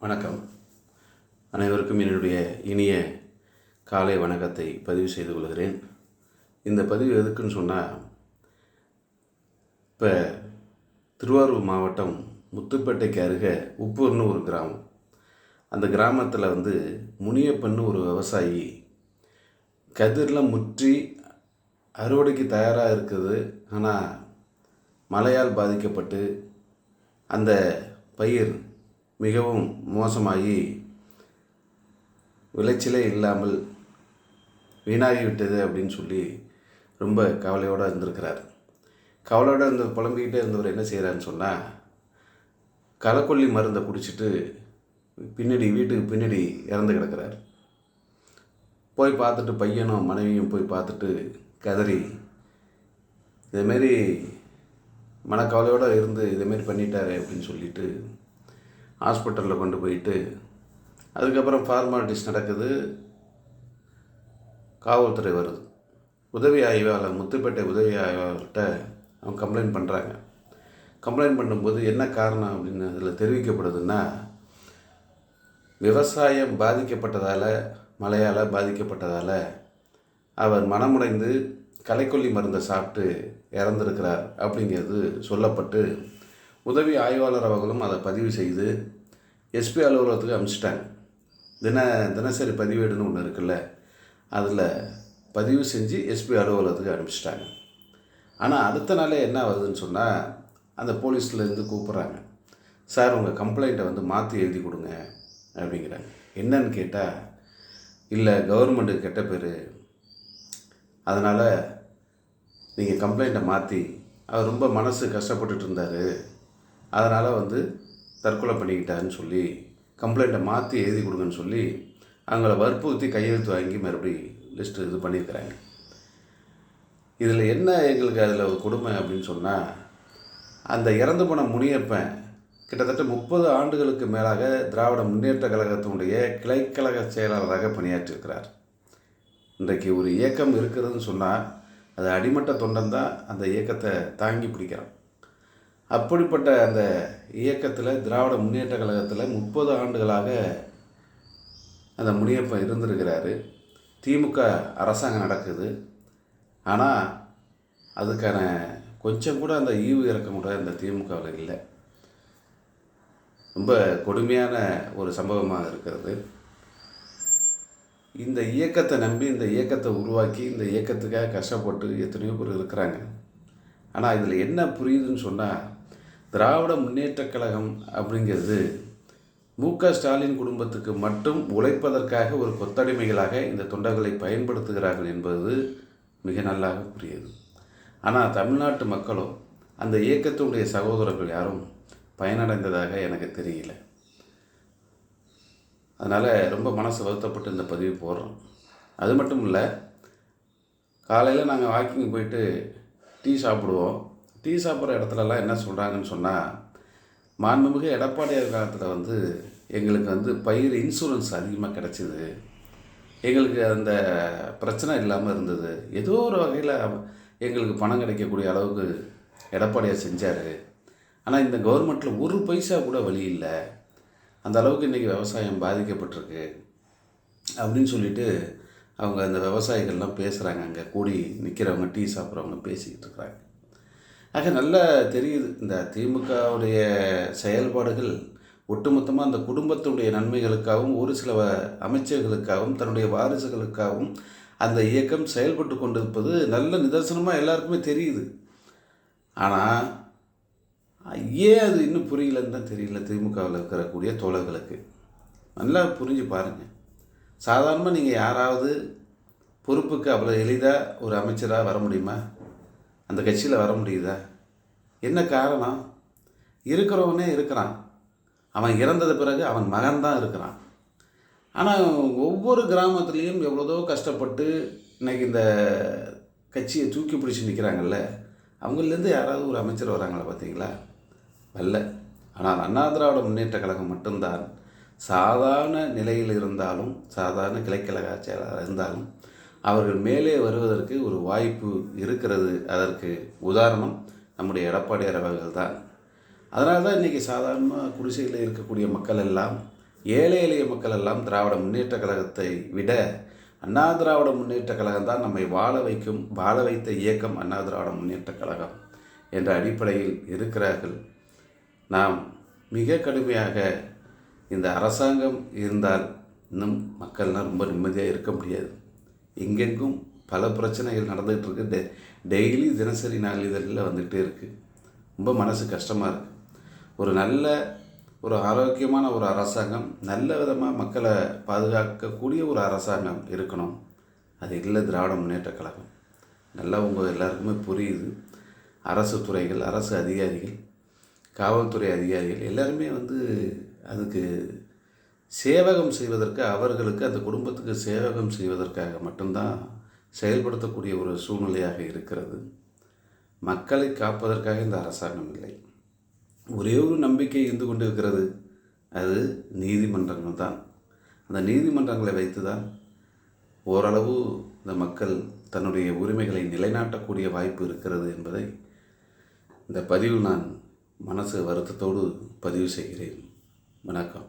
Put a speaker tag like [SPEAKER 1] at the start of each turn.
[SPEAKER 1] வணக்கம். அனைவருக்கும் என்னுடைய இனிய காலை வணக்கத்தை பதிவு செய்து கொள்கிறேன். இந்த பதிவு எதுக்குன்னு சொன்னால், இப்போ திருவாரூர் மாவட்டம் முத்துப்பேட்டைக்கு அருகே உப்பூர்னு ஒரு கிராமம். அந்த கிராமத்தில் முனியப்பன்னு ஒரு விவசாயி கதிரெலாம் முற்றி அறுவடைக்கு தயாராக இருக்குது. ஆனால் மழையால் பாதிக்கப்பட்டு அந்த பயிர் மிகவும் மோசமாகி விளைச்சலே இல்லாமல் வீணாகிவிட்டது அப்படின்னு சொல்லி ரொம்ப கவலையோடு இருந்திருக்கிறார். கவலையோடு இருந்து புலம்பிக்கிட்டே இருந்தவர் என்ன செய்கிறான்னு சொன்னால், களைக்கொல்லி மருந்தை குடிச்சிட்டு வீட்டுக்கு பின்னாடி இறந்து கிடக்கிறார். போய் பார்த்துட்டு பையனும் மனைவியும் போய் பார்த்துட்டு கதறி, இதேமாரி மனக்கவலையோடு இருந்து இதேமாரி பண்ணிட்டாரு அப்படின்னு சொல்லிட்டு ஹாஸ்பிட்டலில் கொண்டு போயிட்டு, அதுக்கப்புறம் ஃபார்மாலிட்டிஸ் நடக்குது. காவல்துறை வருது. உதவி ஆய்வாளர், முத்துப்பேட்டை உதவி ஆய்வாளர்கிட்ட அவங்க கம்ப்ளைண்ட் பண்ணுறாங்க. கம்ப்ளைண்ட் பண்ணும்போது என்ன காரணம் அப்படின்னு அதில் தெரிவிக்கப்படுதுன்னா, விவசாயம் பாதிக்கப்பட்டதால், மழையால் பாதிக்கப்பட்டதால் அவர் மனமுடைந்து களைக்கொல்லி மருந்தை சாப்பிட்டு இறந்திருக்கிறார் அப்படிங்கிறது சொல்லப்பட்டு, உதவி ஆய்வாளர் அவர்களும் அதை பதிவு செய்து எஸ்பி அலுவலகத்துக்கு அனுப்பிச்சிட்டாங்க. தினசரி பதிவேடுன்னு ஒன்று இருக்குல்ல, அதில் பதிவு செஞ்சு எஸ்பி அலுவலகத்துக்கு அனுப்பிச்சிட்டாங்க. ஆனால் அடுத்த நாளே என்ன வருதுன்னு சொன்னால், அந்த போலீஸ்லேருந்து கூப்பிட்றாங்க. சார், உங்கள் கம்ப்ளைண்ட்டை மாற்றி எழுதி கொடுங்க அப்படிங்கிறாங்க. என்னன்னு கேட்டால், இல்லை கவர்மெண்ட்டுக்கு கெட்ட பேர், அதனால் நீங்கள் கம்ப்ளைண்ட்டை மாற்றி, அவர் ரொம்ப மனசு கஷ்டப்பட்டுட்டு இருந்தார், அதனால் தற்கொலை பண்ணிக்கிட்டாருன்னு சொல்லி கம்ப்ளைண்ட்டை மாற்றி எழுதி கொடுங்கன்னு சொல்லி அவங்கள வற்புறுத்தி கையெழுத்து வாங்கி மறுபடி லிஸ்ட்டு இது பண்ணியிருக்கிறாங்க. இதில் என்ன எங்களுக்கு அதில் ஒரு கொடுமை அப்படின்னு சொன்னால், அந்த இறந்து போன முனியப்பன் கிட்டத்தட்ட 30 ஆண்டுகளுக்கு மேலாக திராவிட முன்னேற்ற கழகத்தினுடைய கிளைக்கழக செயலாளராக பணியாற்றியிருக்கிறார். இன்றைக்கு ஒரு இயக்கம் இருக்கிறதுன்னு சொன்னால், அது அடிமட்ட தொண்டன் தான் அந்த இயக்கத்தை தாங்கி பிடிக்கிறான். அப்படிப்பட்ட அந்த இயக்கத்தில், திராவிட முன்னேற்ற கழகத்தில் 30 ஆண்டுகளாக அந்த முனியப்பன் இருந்திருக்கிறாரு. திமுக அரசாங்கம் நடக்குது. ஆனால் அதுக்கான கொஞ்சம் கூட அந்த ஈவு இறக்கம் கூட அந்த திமுகவில் இல்லை. ரொம்ப கொடுமையான ஒரு சம்பவமாக இருக்கிறது. இந்த இயக்கத்தை நம்பி, இந்த இயக்கத்தை உருவாக்கி, இந்த இயக்கத்துக்காக கஷ்டப்பட்டு எத்தனையோ பேர் இருக்கிறாங்க. ஆனால் இதில் என்ன புரியுதுன்னு சொன்னால், திராவிட முன்னேற்ற கழகம் அப்படிங்கிறது மு.க. ஸ்டாலின் குடும்பத்துக்கு மட்டும் உழைப்பதற்காக ஒரு கொத்தடிமைகளாக இந்த தொண்டர்களை பயன்படுத்துகிறார்கள் என்பது மிக நல்லாக புரியுது. ஆனால் தமிழ்நாட்டு மக்களும் அந்த இயக்கத்தினுடைய சகோதரர்கள் யாரும் பயனடைந்ததாக எனக்கு தெரியல. அதனால் ரொம்ப மனசு வருத்தப்பட்டு இந்த பதிவு போடுறோம். அது மட்டும் இல்லை, காலையில் நாங்கள் வாக்கிங் போயிட்டு டீ சாப்பிடுவோம். டீ சாப்பிட்ற இடத்துலலாம் என்ன சொல்கிறாங்கன்னு சொன்னால், மாண்புமிகு எடப்பாடியார் காலத்தில் எங்களுக்கு பயிர் இன்சூரன்ஸ் அதிகமாக கிடச்சிது, எங்களுக்கு அந்த பிரச்சனை இல்லாமல் இருந்தது, ஏதோ ஒரு வகையில் எங்களுக்கு பணம் கிடைக்கக்கூடிய அளவுக்கு எடப்பாடியார் செஞ்சார். ஆனால் இந்த கவர்மெண்ட்டில் ஒரு பைசா கூட வழி இல்லை, அந்த அளவுக்கு இன்றைக்கி விவசாயம் பாதிக்கப்பட்டிருக்கு அப்படின்னு சொல்லிட்டு அவங்க அந்த விவசாயிகள்லாம் பேசுகிறாங்க. அங்கே கூடி நிற்கிறவங்க, டீ சாப்பிட்றவங்க பேசிக்கிட்டு இருக்கிறாங்க. ஆக நல்லா தெரியுது, இந்த திமுகவுடைய செயல்பாடுகள் ஒட்டுமொத்தமாக அந்த குடும்பத்தினுடைய நன்மைகளுக்காகவும், ஒரு சில அமைச்சர்களுக்காகவும், தன்னுடைய வாரிசுகளுக்காகவும் அந்த இயக்கம் செயல்பட்டு கொண்டிருப்பது நல்ல நிதர்சனமாக எல்லாருக்குமே தெரியுது. ஆனால் ஏன் அது இன்னும் புரியலன்னு தான் தெரியல திமுகவில் இருக்கக்கூடிய தோழர்களுக்கு. நல்லா புரிஞ்சு பாருங்கள். சாதாரணமாக நீங்கள் யாராவது பொறுப்புக்கு அவ்வளோ எளிதாக ஒரு அமைச்சராக வர முடியுமா? அந்த கட்சியில் வர முடியுதா? என்ன காரணம்? இருக்கிறவனே இருக்கிறான், அவன் இறந்தது பிறகு அவன் மகன்தான் இருக்கிறான். ஆனால் ஒவ்வொரு கிராமத்துலேயும் எவ்வளோதோ கஷ்டப்பட்டு இன்றைக்கி இந்த கட்சியை தூக்கி பிடிச்சி நிற்கிறாங்கல்ல, அவங்கலேருந்து யாராவது ஒரு அமைச்சர் வராங்களா பார்த்தீங்களா? வரல. ஆனால் அண்ணா திராவிட முன்னேற்ற கழகம் மட்டும்தான் சாதாரண நிலையில் இருந்தாலும், சாதாரண கிளைக்கழக செயலாளர் இருந்தாலும் அவர்கள் மேலே வருவதற்கு ஒரு வாய்ப்பு இருக்கிறது. அதற்கு உதாரணம் நம்முடைய எடப்பாடியார் அவர்கள் தான். அதனால தான் இன்றைக்கி சாதாரணமாக குடிசையில் இருக்கக்கூடிய மக்கள் எல்லாம் ஏழை எளிய மக்கள் எல்லாம் திராவிட முன்னேற்ற கழகத்தை விட அண்ணா திராவிட முன்னேற்ற கழகம் தான் நம்மை வாழ வைத்த இயக்கம் அண்ணா திராவிட முன்னேற்ற கழகம் என்ற அடிப்படையில் இருக்கிறார்கள். நாம் மிக கடுமையாக இந்த அரசாங்கம் இருந்தால் இன்னும் மக்கள்லாம் ரொம்ப நிம்மதியாக இருக்க முடியாது. எங்கெங்கும் பல பிரச்சனைகள் நடந்துகிட்டு இருக்குது. டெய்லி தினசரி நாளிதழில் வந்துகிட்டே இருக்குது. ரொம்ப மனசு கஷ்டமாக இருக்குது. ஒரு ஆரோக்கியமான ஒரு அரசாங்கம், நல்ல விதமாக மக்களை பாதுகாக்கக்கூடிய ஒரு அரசாங்கம் இருக்கணும். அது இல்லை திராவிட முன்னேற்ற கழகம். நல்லா உங்கள் எல்லாருக்குமே புரியுது. அரசு துறைகள், அரசு அதிகாரிகள், காவல்துறை அதிகாரிகள் எல்லாருமே அதுக்கு சேவகம் செய்வதற்கு, அவர்களுக்கு அந்த குடும்பத்துக்கு சேவகம் செய்வதற்காக மட்டும்தான் செயல்படுத்தக்கூடிய ஒரு சூழ்நிலையாக இருக்கிறது. மக்களை காப்பதற்காக இந்த அரசாங்கம் இல்லை. ஒரே ஒரு நம்பிக்கை இருந்து கொண்டு இருக்கிறது, அது நீதிமன்றங்கள் தான். அந்த நீதிமன்றங்களை வைத்து தான் ஓரளவு இந்த மக்கள் தன்னுடைய உரிமைகளை நிலைநாட்டக்கூடிய வாய்ப்பு இருக்கிறது என்பதை இந்த பதிவில் நான் மனசு வருத்தத்தோடு பதிவு செய்கிறேன். வணக்கம்.